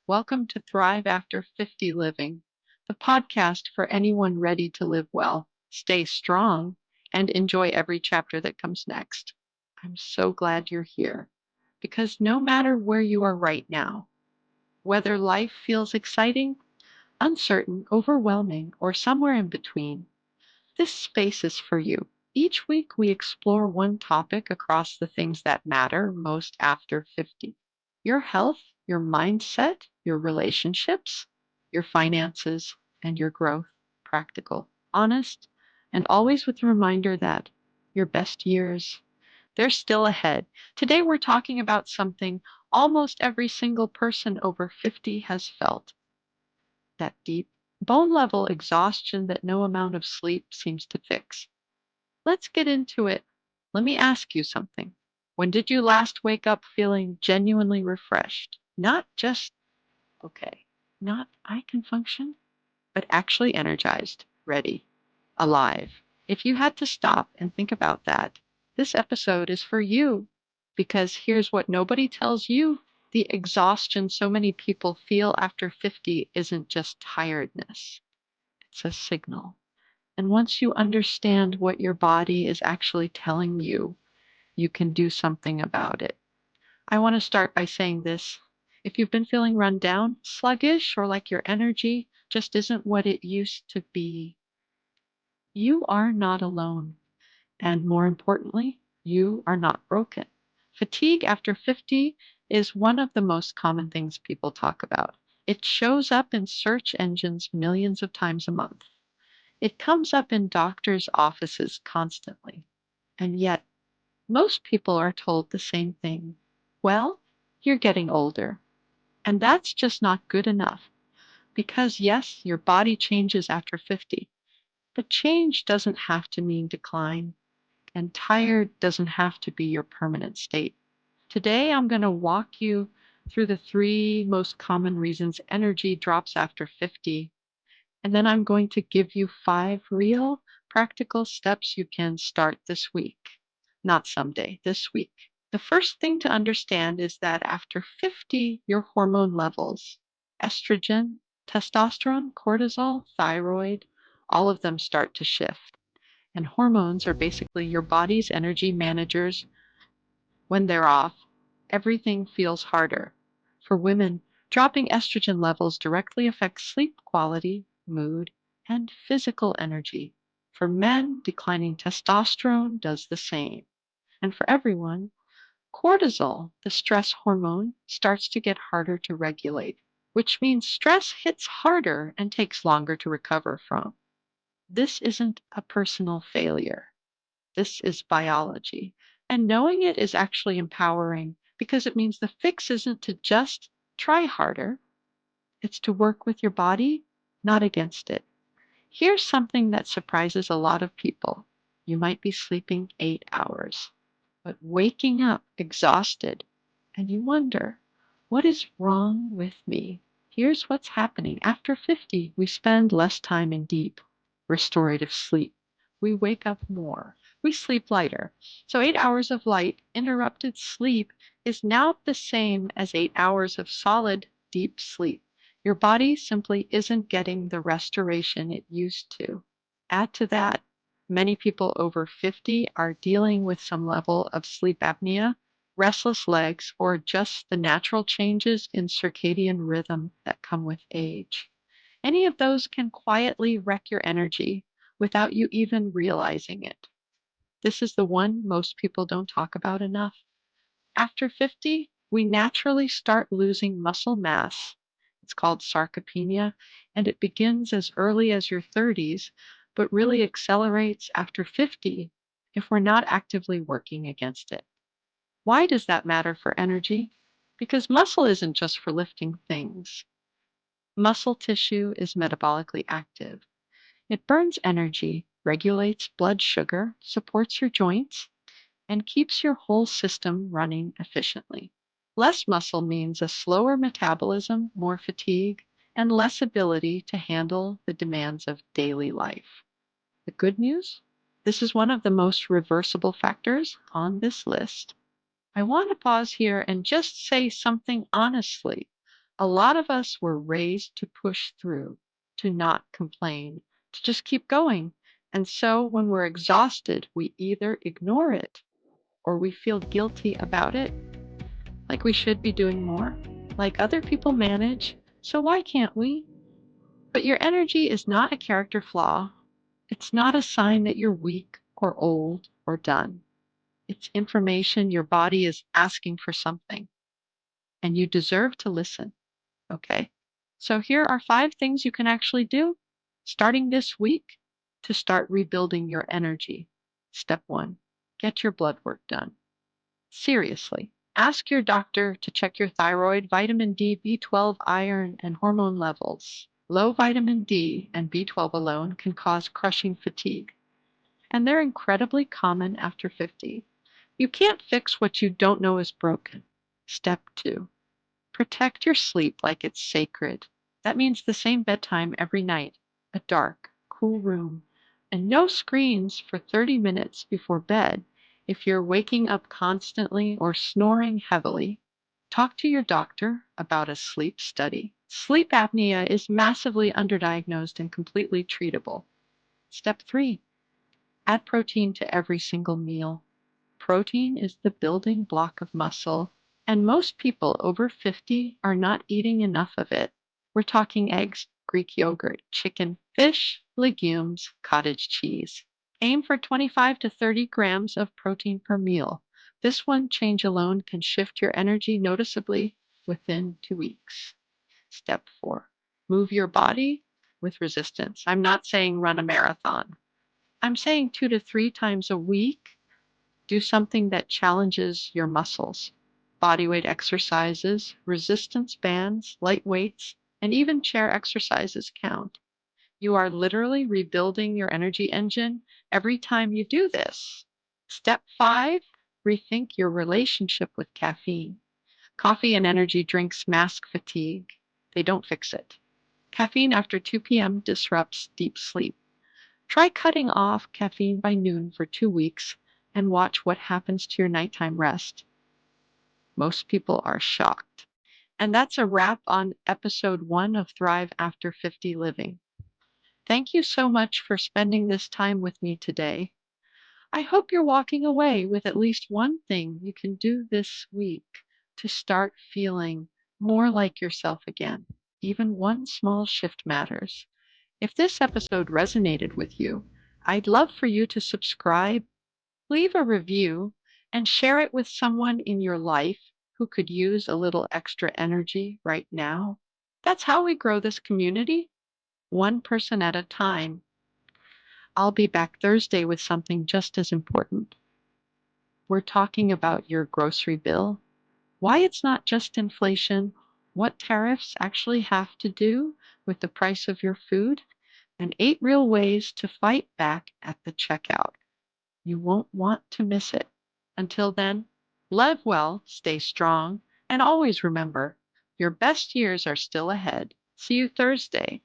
Welcome to Thrive After 50 Living, the podcast for anyone ready to live well, stay strong, and enjoy every chapter that comes next. I'm so glad you're here because no matter where you are right now, whether life feels exciting, uncertain, overwhelming, or somewhere in between, this space is for you. Each week, we explore one topic across the things that matter most after 50: your health, your mindset, your relationships, your finances, and your growth. Practical, honest, and always with the reminder that your best years, they're still ahead. Today, we're talking about something almost every single person over 50 has felt: that deep, bone level exhaustion that no amount of sleep seems to fix. Let's get into it. Let me ask you something. When did you last wake up feeling genuinely refreshed? Not just, okay, not I can function, but actually energized, ready, alive. If you had to stop and think about that, this episode is for you. Because here's what nobody tells you: the exhaustion so many people feel after 50 isn't just tiredness, it's a signal. And once you understand what your body is actually telling you, you can do something about it. I want to start by saying this. If you've been feeling run down, sluggish, or like your energy just isn't what it used to be, you are not alone. And more importantly, you are not broken. Fatigue after 50 is one of the most common things people talk about. It shows up in search engines millions of times a month. It comes up in doctors' offices constantly. And yet, most people are told the same thing. Well, you're getting older. And that's just not good enough. Because, yes, your body changes after 50, but change doesn't have to mean decline, and tired doesn't have to be your permanent state. Today, I'm going to walk you through the three most common reasons energy drops after 50. And then I'm going to give you 5 real, practical steps you can start this week. Not someday, this week. The first thing to understand is that after 50, your hormone levels, estrogen, testosterone, cortisol, thyroid, all of them start to shift. And hormones are basically your body's energy managers. When they're off, everything feels harder. For women, dropping estrogen levels directly affects sleep quality, mood, and physical energy. For men, declining testosterone does the same. And for everyone, cortisol, the stress hormone, starts to get harder to regulate, which means stress hits harder and takes longer to recover from. This isn't a personal failure. This is biology. And knowing it is actually empowering because it means the fix isn't to just try harder, it's to work with your body, not against it. Here's something that surprises a lot of people. You might be sleeping 8 hours, but waking up exhausted, and you wonder, what is wrong with me? Here's what's happening. After 50, we spend less time in deep, restorative sleep. We wake up more. We sleep lighter. So 8 hours of light, interrupted sleep is now the same as 8 hours of solid, deep sleep. Your body simply isn't getting the restoration it used to. Add to that, many people over 50 are dealing with some level of sleep apnea, restless legs, or just the natural changes in circadian rhythm that come with age. Any of those can quietly wreck your energy without you even realizing it. This is the one most people don't talk about enough. After 50, we naturally start losing muscle mass. It's called sarcopenia, and it begins as early as your 30s, but really accelerates after 50 if we're not actively working against it. Why does that matter for energy? Because muscle isn't just for lifting things. Muscle tissue is metabolically active. It burns energy, regulates blood sugar, supports your joints, and keeps your whole system running efficiently. Less muscle means a slower metabolism, more fatigue, and less ability to handle the demands of daily life. The good news? This is one of the most reversible factors on this list. I want to pause here and just say something honestly. A lot of us were raised to push through, to not complain, to just keep going. And so when we're exhausted, we either ignore it or we feel guilty about it, like we should be doing more, like other people manage. So why can't we? But your energy is not a character flaw. It's not a sign that you're weak or old or done. It's information your body is asking for something, and you deserve to listen. Okay. So here are 5 things you can actually do starting this week to start rebuilding your energy. Step 1, get your blood work done. Seriously, ask your doctor to check your thyroid, vitamin D, B12, iron, and hormone levels. Low vitamin D and B12 alone can cause crushing fatigue, and they're incredibly common after 50. You can't fix what you don't know is broken. Step 2, protect your sleep like it's sacred. That means the same bedtime every night, a dark, cool room, and no screens for 30 minutes before bed. If you're waking up constantly or snoring heavily, talk to your doctor about a sleep study. Sleep apnea is massively underdiagnosed and completely treatable. Step 3, add protein to every single meal. Protein is the building block of muscle, and most people over 50 are not eating enough of it. We're talking eggs, Greek yogurt, chicken, fish, legumes, cottage cheese. Aim for 25 to 30 grams of protein per meal. This one change alone can shift your energy noticeably within 2 weeks. Step 4, move your body with resistance. I'm not saying run a marathon. I'm saying 2 to 3 times a week do something that challenges your muscles. Bodyweight exercises, resistance bands, light weights, and even chair exercises count. You are literally rebuilding your energy engine every time you do this. Step 5, rethink your relationship with caffeine. Coffee and energy drinks mask fatigue. They don't fix it. Caffeine after 2 p.m. disrupts deep sleep. Try cutting off caffeine by noon for 2 weeks and watch what happens to your nighttime rest. Most people are shocked. And that's a wrap on episode 1 of Thrive After 50 Living. Thank you so much for spending this time with me today. I hope you're walking away with at least one thing you can do this week to start feeling more like yourself again. Even one small shift matters. If this episode resonated with you, I'd love for you to subscribe, leave a review, and share it with someone in your life who could use a little extra energy right now. That's how we grow this community, one person at a time. I'll be back Thursday with something just as important. We're talking about your grocery bill, why it's not just inflation, what tariffs actually have to do with the price of your food, and 8 real ways to fight back at the checkout. You won't want to miss it. Until then, live well, stay strong, and always remember your best years are still ahead. See you Thursday.